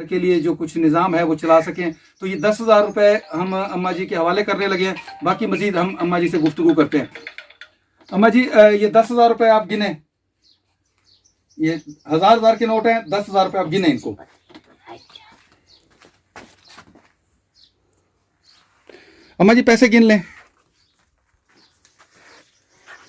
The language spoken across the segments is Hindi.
घर के लिए जो कुछ निज़ाम है वो चला सकें। तो ये 10,000 रुपये हम अम्मा जी के हवाले करने लगे हैं। बाकी मज़ीद हम अम्मा जी से गुफ्तगू करते हैं। अम्मा जी ये 10,000 रुपये आप गिने, ये 1000 के नोट हैं, 10,000 रुपये आप गिने इनको। अम्मा जी पैसे गिन लें।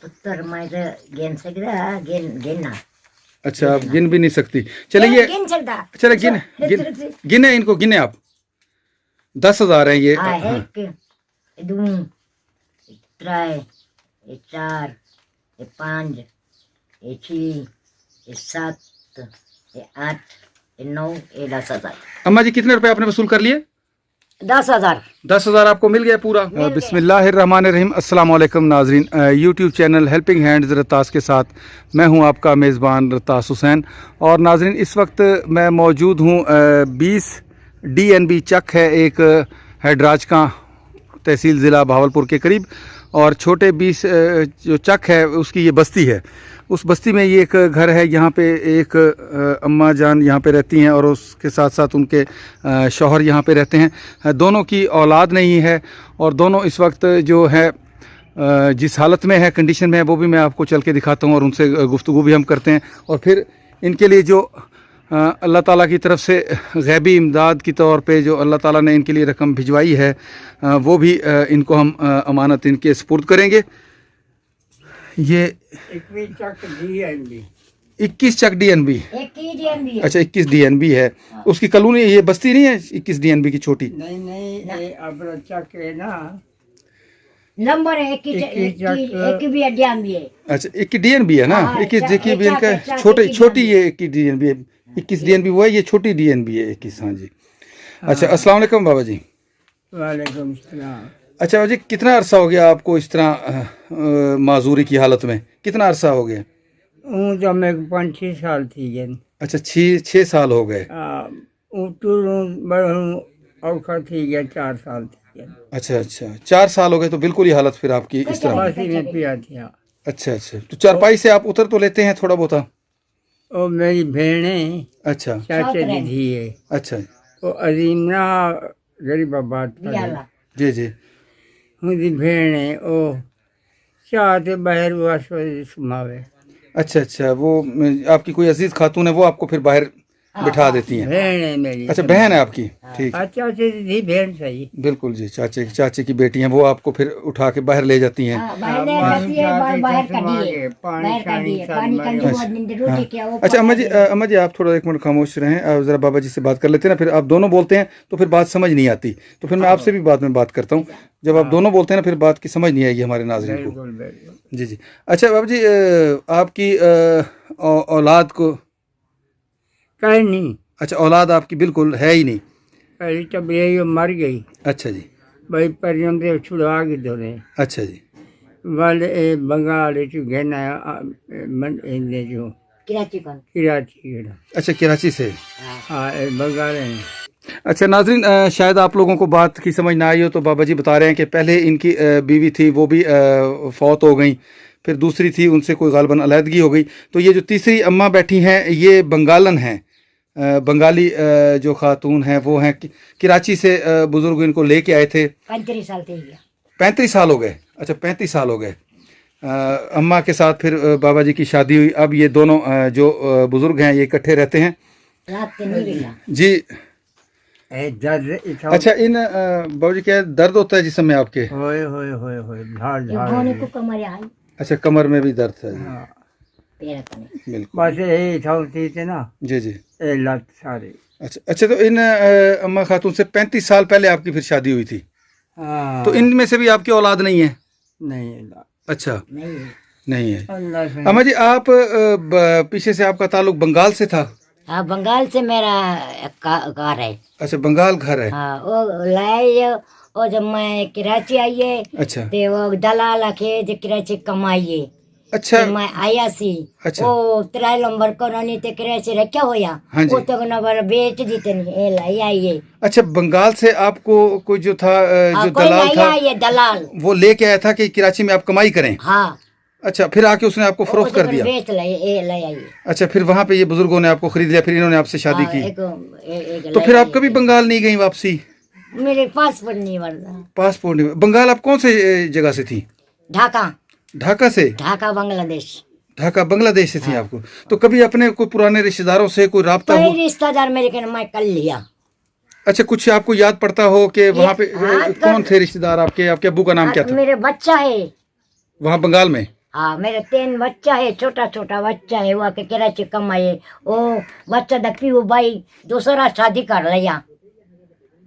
पुत्र मैं तो गिन सकता गिनना। अच्छा आप गिन भी नहीं सकती। चलिए गिन सकता। चले गिने इनको, गिने आप। 10,000 है ये। एक दो त्रै चार 5 6 7 8 9 10,000। अम्मा जी कितने रुपए आपने वसूल कर लिए? 10,000। 10,000 आपको मिल गया पूरा। बिस्मिल्लाहिर्रहमानिर्रहीम। अस्सलाम वालेकुम नाजरीन। यूट्यूब चैनल हेल्पिंग हैंड्स रत्तास के साथ मैं हूं आपका मेज़बान रत्तास हुसैन। और नाजरीन इस वक्त मैं मौजूद हूं 20 DNB चक है, एक हैदराज का तहसील ज़िला भावलपुर के करीब। और छोटे 20 जो चक है उसकी ये बस्ती है। उस बस्ती में ये एक घर है। यहाँ पे एक अम्मा जान यहाँ पे रहती हैं और उसके साथ साथ उनके शौहर यहाँ पे रहते हैं। दोनों की औलाद नहीं है और दोनों इस वक्त जो है जिस हालत में है, कंडीशन में है, वो भी मैं आपको चल के दिखाता हूँ और उनसे गुफ्तगू भी हम करते हैं। और फिर इनके लिए जो अल्लाह ताला की तरफ से गैबी इमदाद की तौर पे जो अल्लाह ताला ने इनके लिए रकम भिजवाई है वो भी इनको हम अमानत इनके सुपुर्द करेंगे। ये 21 चक DNB। अच्छा 21 DNB है। उसकी कॉलोनी ये बस्ती नहीं है 21 DNB की छोटी? नहीं ये अपना चक है ना, नंबर है 21 भी DNB है। अच्छा 21 DNB है ना। 21 देखिए भी इनका छोटी ये 21 DNB है। 21 DNB वो है, ये छोटी DNB है 21। हाँ जी। अच्छा अस्सलाम वालेकुम बाबा जी। वालेकुम सलाम। अच्छा बाबा जी कितना अरसा हो गया आपको इस तरह माजूरी की हालत में? कितना अरसा हो गया? जब मैं 5-6 साल थी गए। अच्छा 6 साल हो गए। औखा थी गया 4 साल थी गए। अच्छा 4 साल हो गए तो बिल्कुल ही हालत फिर आपकी इस तरह। फांसी में पिया थी। अच्छा तो चारपाई से आप उतर तो लेते हैं थोड़ा बहुत? वो मेरी भेड़े अच्छा चाचे की धी है। अच्छा वो अजीमना गरीबाबाद जी मुझे भेड़े ओ चाहते बाहर वास सुमावे। अच्छा वो आपकी कोई अजीज खातून है वो आपको फिर बाहर बिठा देती हैं? बहन है मेरी। अच्छा बहन है आपकी। ठीक चाचे की धी बहन सही। बिल्कुल जी। चाचे की बेटी हैं, वो आपको फिर उठा के बाहर ले जाती हैं। अच्छा अम्मा जी आप थोड़ा 1 मिनट खामोश रहें, आप ज़रा बाबा जी से बात कर लेते हैं ना, फिर आप दोनों बोलते हैं तो फिर बात समझ नहीं आती। तो फिर मैं आपसे भी बाद में बात करता हूँ। जब आप दोनों बोलते हैं ना फिर बात की समझ नहीं आएगी हमारे नाज़रीन को। जी अच्छा बाबा जी आपकी औलाद को कहीं नहीं। अच्छा औलाद आपकी बिल्कुल है ही नहीं? पहले तब यही मर गई। अच्छा जी। भाई परियम से छुड़वा के धोने। अच्छा जी। वाले बंगाल घेना जो कराची। अच्छा कराची से। हाँ बंगाल है। अच्छा नाजरीन शायद आप लोगों को बात की समझ ना आई हो तो बाबा जी बता रहे हैं कि पहले इनकी बीवी थी वो भी फौत हो गई, फिर दूसरी थी उनसे कोई गालबन अलहदगी हो गई। तो ये जो तीसरी अम्मा बैठी हैं ये बंगालन हैं, बंगाली जो खातून हैं वो हैं कराची से। बुजुर्ग इनको लेके आए थे। 35 साल थे। 35 साल हो गए। अच्छा 35 साल हो गए। अम्मा के साथ फिर बाबा जी की शादी हुई। अब ये दोनों जो बुजुर्ग हैं ये इकट्ठे रहते हैं जी। अच्छा इन बाबा जी क्या दर्द होता है जिस्म में आपके? अच्छा कमर में भी दर्द है। बस यही थे ना। जी लत सारे। अच्छा तो इन अम्मा खातून से 35 साल पहले आपकी फिर शादी हुई थी। तो इनमें से भी आपकी औलाद नहीं है? नहीं। अच्छा नहीं है। अम्मा जी आप पीछे से आपका ताल्लुक बंगाल से था? हाँ बंगाल से मेरा घर है। अच्छा बंगाल घर है। हाँ वो लाए और जब मैं कराची आई है। अच्छा ते वो दलाल आके जो कराची कमाइए। अच्छा मैं आया सी। अच्छा वो 3 नंबर कॉलोनी ते कराची रखा होया। हाँ जी। वो तो नंबर बेच दी तनी लाई आई है। अच्छा बंगाल से आपको कोई जो था जो दलाल था ये दलाल वो लेके आया था कि कराची में आप कमाई करें? हाँ अच्छा, फिर आके उसने आपको फरोख्त कर दिया। बेच ले आई। अच्छा, फिर वहाँ पे ये बुजुर्गों ने आपको खरीद लिया, फिर इन्होंने आपसे शादी की। तो ले फिर आई। आप कभी बंगाल नहीं गई वापसी? मेरे पासपोर्ट नहीं बनता। पासपोर्ट नहीं। बंगाल आप कौन से जगह से थी? ढाका। ढाका से? ढाका बांग्लादेश। ढाका बांग्लादेश से थी आपको। तो कभी अपने कोई पुराने रिश्तेदारों से कोई राब्ता कोई हो? रिश्तेदार मेरे के मैं कर लिया। अच्छा, कुछ आपको याद पड़ता हो कि वहाँ पे हाँ, कौन थे रिश्तेदार आपके? आपके अब्बू का नाम क्या था मेरे बच्चा है वहाँ बंगाल में? हाँ, मेरे 3 बच्चा है, छोटा छोटा बच्चा है। वो के कराची कमाए। वो बच्चा दखी वो भाई दूसरा शादी कर लिया।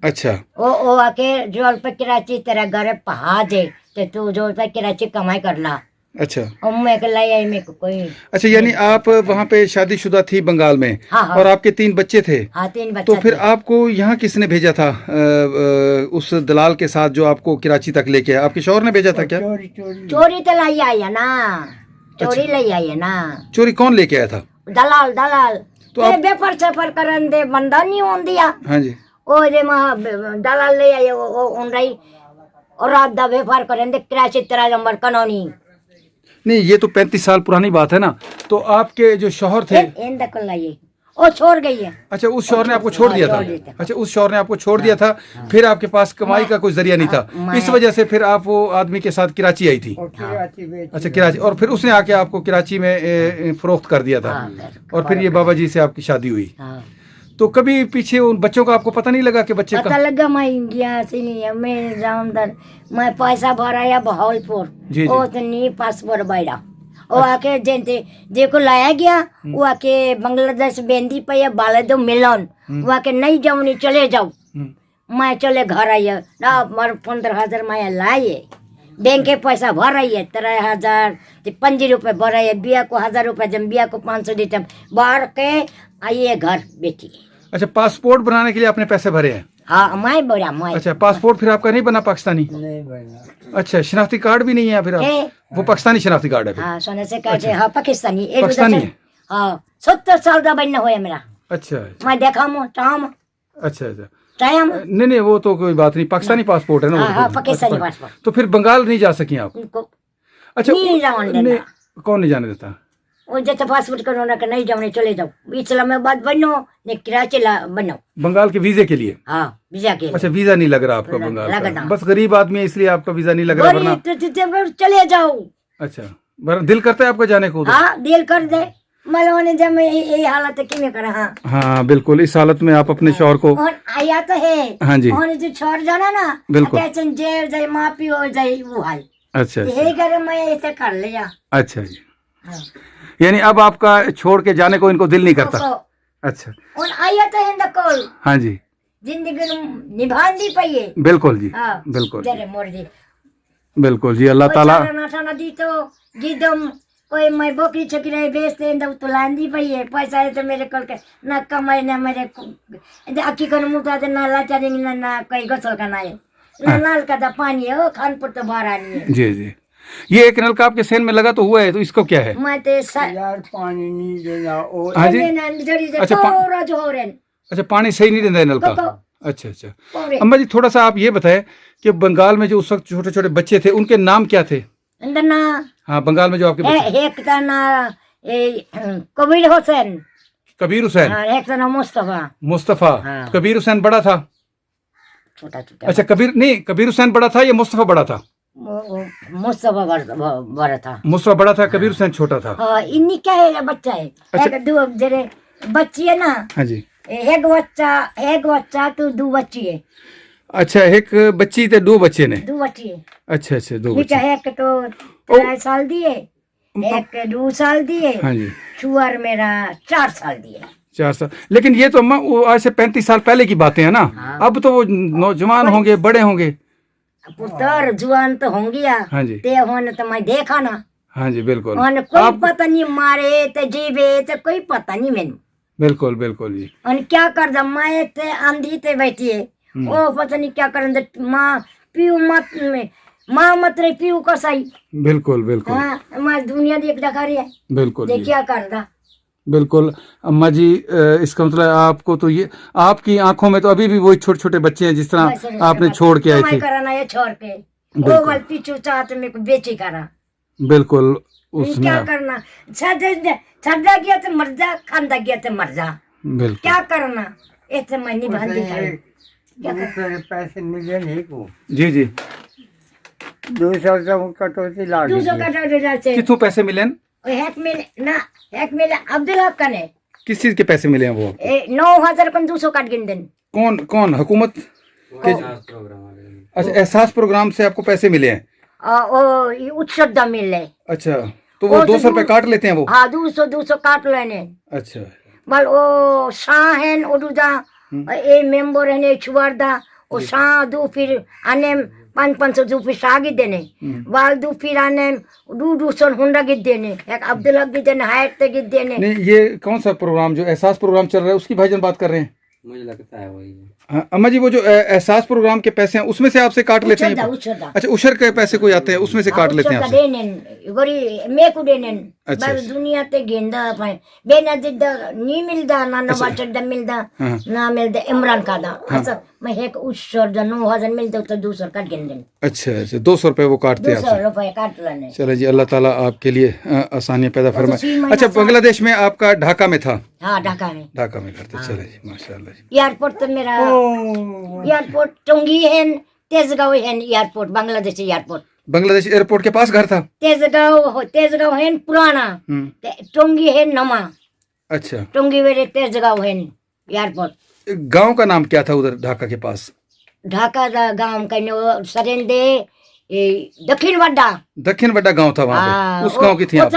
अच्छा, वो आके जो पे कराची तेरा घर पहा दे ते तू जो पे कराची कमाई कर ला। अच्छा, और मैं के लाई आई मेरे को कोई। अच्छा, यानी आप वहाँ पे शादीशुदा थी बंगाल में? हाँ, हाँ। और आपके 3 बच्चे थे? हाँ, 3 बच्चा तो फिर थे। आपको यहाँ किसने भेजा था उस दलाल के साथ जो आपको कराची तक लेके आया? आपके शौहर ने भेजा था क्या? चोरी चोरी चोरी तो लाई आई है ना। चोरी लाई आई है ना। चोरी कौन लेके आया था? दलाल दलाल तो ते आप- बेपर सफर करन दे बंदा नहीं होन दिया। हाँ जी। ओ जे दलाल ले आए वो उन रही और रात दा व्यापार करन दे कराची तेरा नंबर कानूनी। नहीं, ये तो 35 साल पुरानी बात है ना। तो आपके जो शौहर थे? इन दकल लाइए वो छोड़ गई है। अच्छा, उस शौहर ने आपको छोड़ दिया था? छोड़ दिया था। अच्छा, उस शौहर ने आपको छोड़ दिया था। फिर आपके पास कमाई का कोई जरिया नहीं था, मैं- इस वजह से फिर आप वो आदमी के साथ कराची आई थी। और कराची बेच अच्छा, कराची। और फिर उसने आके आपको कराची में फरोख्त कर दिया था। हाँ, और फिर ये बाबा जी से आपकी शादी हुई। हाँ। तो कभी पीछे उन बच्चों का आपको पता नहीं लगा कि बच्चे पता लगा मैं इंडिया से नहीं है। मैं जाऊंदर मैं पैसा भराया बहावलपुर। जी, जी। वो तो नहीं पासपोर्ट बैठा। वो आके जनते देखो लाया गया। वो आके बांग्लादेश बेंदी पे है बाले दो मिलन। वो आके नहीं जाऊँ नहीं चले जाओ। मैं चले घर आई ना मार 15,000 मैं लाए। बैंक के पैसा भर रही है 13,000 ₹5 भर रही है। बिया को 1,000 रुपये जब बिया को 500 देते बाहर के आइए घर बेटी। अच्छा, पासपोर्ट बनाने के लिए आपने पैसे भरे हैं? हाँ, मैं बोला मैं। अच्छा, पासपोर्ट फिर आपका नहीं बना पाकिस्तानी? नहीं बना। अच्छा, शनाख्ती कार्ड भी नहीं है फिर है। वो पाकिस्तानी शनाख्ती कार्ड है फिर? हाँ, सोने से काटे। हाँ, पाकिस्तानी एक पाकिस्तानी उधर से- है? हाँ, 70 साल का बनना होया मेरा। अच्छा, मैं देखा मो टाइम अच्छा, टाइम। नहीं नहीं, वो तो कोई बात नहीं, पाकिस्तानी पासपोर्ट है ना वो हाँ, तो। हाँ, पाकिस्तानी अच्छा, पासपोर्ट। तो फिर बंगाल नहीं जा सकी आप? उनको अच्छा, नहीं जाने देना। नहीं, कौन नहीं जाने देता? वो जैसे पासपोर्ट करो ना कि नहीं जाओ चले जाओ। इस्लामाबाद बनो ने कराची बनो। बंगाल के वीजे के लिए? हाँ, वीजा के अच्छा, वीजा नहीं लग रहा आपका बंगाल लगना। का? बस गरीब आदमी है इसलिए आपका वीजा नहीं लग रहा, वरना? चले जाओ। अच्छा, वरना दिल करता है आपका जाने को उधर? हाँ, दिल कर दे मलोने जब मैं यही हालत है कि मैं करा। हाँ, हाँ बिल्कुल, इस हालत में आप अपने शौहर को। और आया तो है। हाँ जी। और जो छोड़ जाना ना बिल्कुल। अटैचन जेल जाए माफी हो जाए वो हाल। अच्छा, अच्छा, यही कर मैं ऐसे कर लिया। अच्छा जी। हाँ। यानी अब आपका छोड़ के जाने को इनको दिल नहीं करता? तो- अच्छा, और आया तो है कोल हाँ जी, जिंदगी निभान दी पाइए। बिल्कुल जी, हाँ, बिल्कुल जरे मोर जी बिल्कुल जी। अल्लाह ताला। नाठा नदी तो गिदम कोई मैं बकरी छकरी बेचते हैं तो लांदी पई है। पैसा है तो मेरे कल के ना कमाई ना मेरे अक्की कर मुता ना लाचारी ना ना कोई गसल का ना है ना नाल का तो पानी है। वो खानपुर तो बाहर आनी है। जी जी, ये एक नलका आपके सेन में लगा तो हुआ है, तो इसको क्या है? मैं तो यार पानी नहीं देना और हाँ जी। अच्छा, पूरा जो हो रहे अच्छा, पानी सही नहीं देता है नलका? को- अच्छा अच्छा। अम्मा जी, थोड़ा सा आप ये बताएं कि बंगाल में जो उस वक्त छोटे छोटे बच्चे थे उनके नाम क्या थे? अंदर ना हाँ, बंगाल में जो आपके बच्चे। एक का ना कबीर हुसैन। कबीर हुसैन। हाँ, एक का ना मुस्तफा। मुस्तफा। हाँ। कबीर हुसैन बड़ा था? छोटा छोटा। अच्छा, कबीर नहीं, कबीर हुसैन बड़ा था या मुस्तफा बड़ा था? मुस्तफा बड़ा था। मुस्तफा बड़ा था, कबीर हुसैन छोटा था। हाँ, इन्हीं क्या है बच्चा है। अच्छा। एक दो जरे बच्ची है ना। हाँ जी। एक बच्चा तो 2 बच्ची है। अच्छा, एक बच्ची थे, 2 बच्चे ने? 2 बच्ची है। अच्छा अच्छा, 2 बेटा बच्चे। एक तो 3 साल दिए, एक 2 साल दिए। हाँ जी। छुआर मेरा 4 साल दिए। 4 साल। लेकिन ये तो अम्मा वो आज से 35 साल पहले की बातें हैं ना। हाँ। अब तो वो नौजवान होंगे, बड़े होंगे। पुत्र जुआन तो होंगे। हाँ जी। ते होने तो मैं देखा ना। हाँ जी, बिल्कुल। होने कोई आप पता नहीं मारे तो जीवे तो कोई पता नहीं मैंने। बिल्कुल बिल्कुल जी। और क्या कर दा मैं ते आंधी ते बैठी है। ओ पता नहीं क्या करन दे माँ पीऊ मत में माँ मत रे पीऊ का सही। बिल्कुल बिल्कुल। हाँ, मैं दुनिया देख दिखा रही है। बिल्कुल जी। क्या कर दा। बिल्कुल अम्मा जी, इसका मतलब आपको तो ये आपकी आंखों में तो अभी भी वही छोटे छोटे बच्चे हैं जिस तरह आपने छोड़ के आए थे। कराना ये छोड़ के। वो बिल्कुल। वाल पीछू चाहते मेरे को बेची करा। बिल्कुल उसने क्या करना, छड़ा गया तो मर जा, खांदा गया तो मर जा, बिल्कुल क्या करना, ऐसे मैं नहीं बांधी उसे दूसरे पैसे मिले नहीं को जी जी 200 का कटौती ला 200 का डॉलर से कितों पैसे मिले हैं? एक मिले ना, एक मिले अब्दुल हक का ने किस चीज के पैसे मिले हैं वो? 9,000 का 200 काट गिन दिन। कौन कौन हुकूमत के? अच्छा, एहसास प्रोग्राम से आपको पैसे मिले हैं? ओ ये उत्सव दा मिले। अच्छा, तो वो 200 रुपए काट लेते हैं वो? हाँ 200 काट लेने। अच्छा बल ओ शाह हैं ओडुदा ए मेंबर है ने छुवारदा ओ शाह दो फिर आने 500 दो फिर शागी देने वाल दो फिर आने 200 हुंडा गिद देने एक अब्दुल हक गिद देने हाइट ते गिद देने। नहीं, ये कौन सा प्रोग्राम जो एहसास प्रोग्राम चल रहा है उसकी भाईजान बात कर रहे हैं? मुझे लगता है वही है। हाँ, अम्मा जी वो जो एहसास प्रोग्राम के पैसे हैं उसमें से आपसे काट लेते हैं? उछदा अच्छा, उशर के पैसे कोई आते हैं उसमें से काट लेते हैं आपसे? देने गोरी मेकु देने अच्छा, बस दुनिया ते गेंदा पाए बेना जिद्दा नी मिलदा ना नवा चड्डा मिलदा हाँ। ना मिलदा इमरान का दा अच्छा मैं एक उछर दा 9,000 मिलदा तो 200 काट गिन दिन अच्छा अच्छा, 200 रुपए वो काटते हैं 200 आपसे? रुपए काट लेने। चलो जी, अल्लाह ताला आपके लिए आसानियां पैदा फरमाए। 3 महीना अच्छा, बांग्लादेश में आपका ढाका में था? हाँ ढाका में। ढाका में करते, चले जी माशाल्लाह जी। एयरपोर्ट तो मेरा एयरपोर्ट टोंगी है, तेजगांव है airport, Bangladesh airport. Bangladesh airport के पास घर था? तेजगांव है पुराना, टोंगी है नमा। अच्छा, टोंगी वेरे तेजगांव है एयरपोर्ट। गांव का नाम क्या था उधर ढाका के पास? ढाका दा गांव का सरेंदे दक्षिण वड्डा। दक्षिण वड्डा गांव था वहाँ पे? उस गांव की थी आप?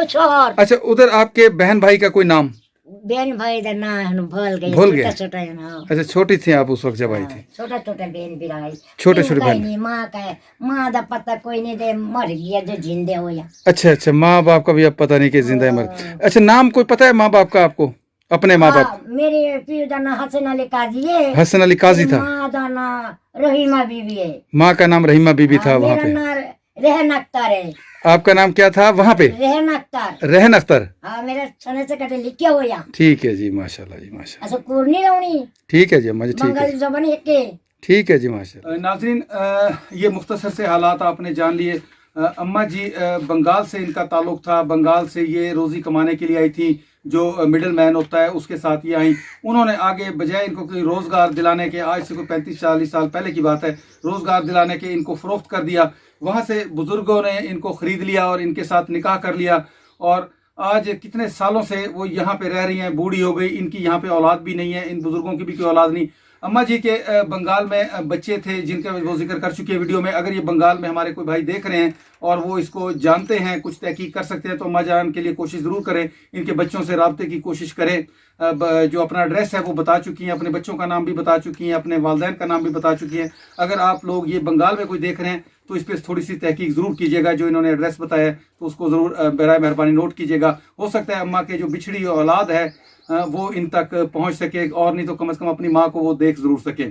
शहर। अच्छा, उधर आपके बहन भाई का कोई नाम? बहन भाई दा ना भूल गई, भूल गए? छोटा है ना। अच्छा, छोटी थी आप उस वक्त जब आई थी? छोटा छोटा बहन भी रहा, छोटे छोटे बहन। नहीं माँ का है, माँ दा पता कोई नहीं दे, मर गया जो जिंदे हो या। अच्छा अच्छा, माँ बाप का भी अब पता नहीं कि जिंदा है मर। अच्छा, नाम कोई पता है माँ बाप का आपको, अपने माँ बाप? मेरे पीर दा ना हसन अली काजी है। हसन अली काजी था? माँ दा ना रहीमा बीबी है। माँ का नाम रहीमा बीबी था वहाँ पे? मेरा नाम रेहन अख्तर है। आपका नाम क्या था वहाँ पे? रेहन अख्तर। रेहन अख्तर? हाँ मेरा सोने से कटे लिखे हो या। ठीक है जी, माशाल्लाह जी माशाल्लाह। अच्छा कुर्नी लाउनी। ठीक है जी अम्मा जी, ठीक है, बंगाली जबान एक के। ठीक है जी माशाल्लाह। नाज़रीन, ये मुख्तसर से हालात आपने जान लिए। अम्मा जी बंगाल से इनका ताल्लुक था, बंगाल से ये रोज़ी कमाने के लिए आई थी, जो मिडिल मैन होता है उसके साथ ये आई। उन्होंने आगे बजाय इनको कोई रोज़गार दिलाने के, आज से कोई 35-40 साल पहले की बात है, रोज़गार दिलाने के इनको फ़रोख्त कर दिया। वहाँ से बुज़ुर्गों ने इनको ख़रीद लिया और इनके साथ निकाह कर लिया, और आज कितने सालों से वो यहाँ पे रह रही हैं, बूढ़ी हो गई, इनकी यहाँ पे औलाद भी नहीं है, इन बुज़ुर्गों की भी कोई औलाद नहीं। अम्मा जी के बंगाल में बच्चे थे जिनका वो जिक्र कर चुके हैं वीडियो में। अगर ये बंगाल में हमारे कोई भाई देख रहे हैं और वो इसको जानते हैं, कुछ तहकीक कर सकते हैं, तो अम्मा जान के लिए कोशिश ज़रूर करें, इनके बच्चों से रब्ते की कोशिश करें। जो अपना एड्रेस है वो बता चुकी हैं, अपने बच्चों का नाम भी बता चुकी हैं, अपने वालिदैन का नाम भी बता चुकी हैं। अगर आप लोग ये बंगाल में कोई देख रहे हैं तो इस पर थोड़ी सी तहकीक ज़रूर कीजिएगा। जो इन्होंने एड्रेस बताया है तो उसको ज़रूर बराए मेहरबानी नोट कीजिएगा। हो सकता है अम्मा के जो बिछड़ी औलाद है वो इन तक पहुंच सके, और नहीं तो कम से कम अपनी माँ को वो देख ज़रूर सकें।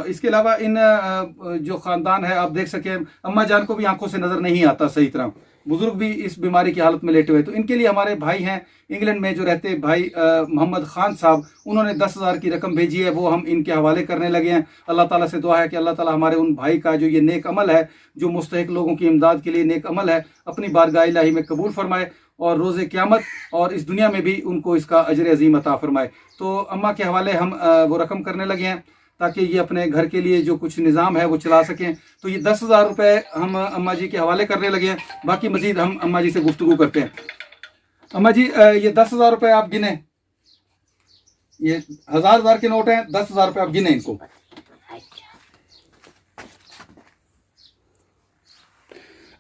इसके अलावा इन जो ख़ानदान है आप देख सकें, अम्मा जान को भी आंखों से नज़र नहीं आता सही तरह, बुज़ुर्ग भी इस बीमारी की हालत में लेटे हुए। तो इनके लिए हमारे भाई हैं इंग्लैंड में जो रहते भाई मोहम्मद खान साहब, उन्होंने 10,000 की रकम भेजी है, वो हम इनके हवाले करने लगे हैं। अल्लाह ताला से दुआ है कि अल्लाह ताला हमारे उन भाई का जो ये नेक अमल है, जो मुस्तहिक लोगों की इमदाद के लिए नेक अमल है, अपनी बारगाह इलाही में कबूल फरमाए और रोज़े क़यामत और इस दुनिया में भी उनको इसका अजर अजीम अता फरमाए। तो अम्मा के हवाले हम वो रकम करने लगे हैं ताकि ये अपने घर के लिए जो कुछ निज़ाम है वो चला सकें। तो ये 10,000 रुपये हम अम्मा जी के हवाले करने लगे हैं। बाकी मज़ीद हम अम्मा जी से गुफ्तगू करते हैं। अम्मा जी ये 10,000 रुपये आप गिने, ये 1000 के नोट हैं, 10,000 रुपये आप गिने इनको।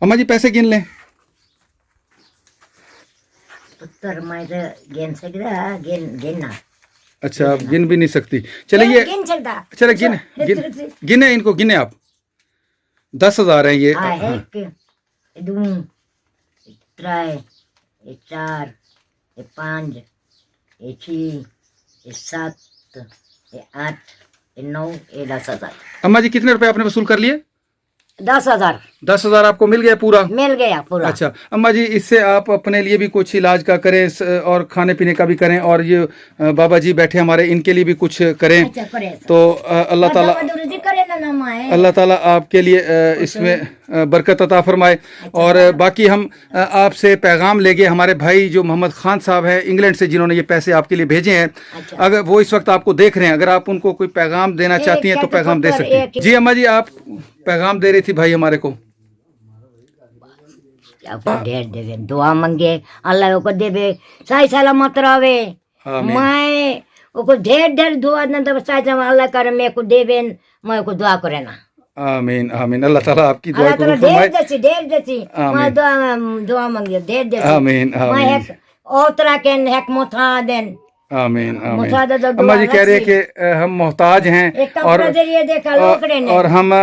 अम्मा जी पैसे गिन लें। पुत्र मैं तो गिन सकता, गिनना। अच्छा, आप गिन भी नहीं सकती। चले ये गिन सकता। चले गिने इनको, गिने आप। 10,000 है ये। एक, दो, त्रै, चार, 5, 6, 7, 8, 9, 10,000। अम्मा जी कितने रुपए आपने वसूल कर लिए? 10,000। 10,000 आपको मिल गया पूरा? मिल गया पूरा। अच्छा अम्मा जी, इससे आप अपने लिए भी कुछ इलाज का करें और खाने पीने का भी करें, और ये बाबा जी बैठे हमारे, इनके लिए भी कुछ करें। अच्छा करे तो अल्लाह ताला करे ना माए। अल्लाह ताला आपके लिए इसमें बरकत अता फरमाए। और बाकी हम आपसे पैगाम लेंगे, हमारे भाई जो मोहम्मद खान साहब हैं इंग्लैंड से, जिन्होंने ये पैसे आपके लिए भेजे हैं, अच्छा। अगर वो इस वक्त आपको देख रहे हैं, अगर आप उनको कोई पैगाम देना चाहती हैं तो पैगाम दे सकती हैं। जी अम्मा जी, आप पैगाम दे रही थी भाई हमारे को। आपको ढेर देवे, दुआ मंगे अल्लाह को देवे, सही सलामत रहे। आमीन। मैं ओको ढेर ढेर दुआ न तो सही सलामत अल्लाह करे, मैं को देवे, मैं को दुआ करे ना। आमीन आमीन। अल्लाह ताला आपकी दुआ अल्लाह को ताला फरमाए। ढेर देसी मैं दुआ मंगे ढेर देसी। आमीन मैं आमीन एक ओतरा के एक मोथा देन। आमीन आमीन। मोथा दे दो, अम्मा दुआ जी कह रहे हैं रखी। कि हम मोहताज हैं एक और कपड़ा दे ये देखा लोकड़े ने। और हम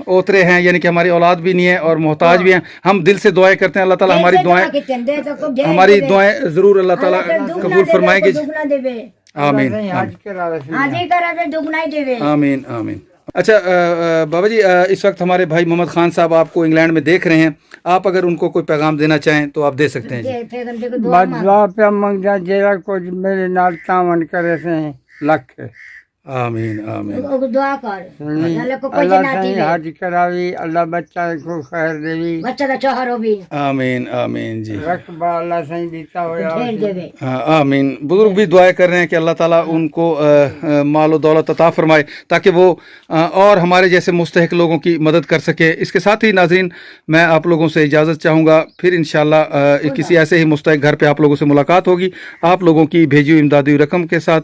ओतरे हैं, यानी कि हमारी औलाद भी नहीं है और मोहताज भी हैं। हम दिल से दुआएं करते हैं, अल्लाह ताला हमारी दुआएं, हमारी दुआएं जरूर अल्लाह ताला कबूल फरमाएंगे। दुगना देवे। आमीन आज करा रहे आज ही करावे दुगना ही देवे। आमीन आमीन। अच्छा बाबा जी, इस वक्त हमारे भाई मोहम्मद खान साहब आपको इंग्लैंड में देख रहे हैं, आप अगर उनको कोई पैगाम देना चाहें तो आप दे सकते हैं जी। फिर देखो दुआ मांग। बदला पे मंग जा जेरा कुछ मेरे नाल तावन करे से लख। आमीन आमीन। ओको दुआ कर अल्लाह को कोई अल्लाह ना सही दिवे, हज करावी, अल्लाह बच्चा को खैर देवी, बच्चा का चौहर हो भी आमीन आमीन जी। रकबा अल्लाह सही देता होया। ढेर देवे। हाँ, आमीन। बुजुर्ग भी दुआएं कर रहे हैं कि अल्लाह ताला उनको माल और दौलत अता फरमाए, ताकि वो और हमारे जैसे मुस्तहिक लोगों की मदद कर सके। इसके साथ ही नाज़रीन, मैं आप लोगों से इजाज़त चाहूँगा, फिर इंशाल्लाह किसी ऐसे ही मुस्तहिक घर पे आप लोगों से मुलाकात होगी, आप लोगों की भेजी हुई इमदादी रकम के साथ।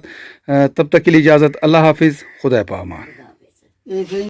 तब तक के लिए इजाज़त। अल्लाह हाफिज़, खुदा पामान।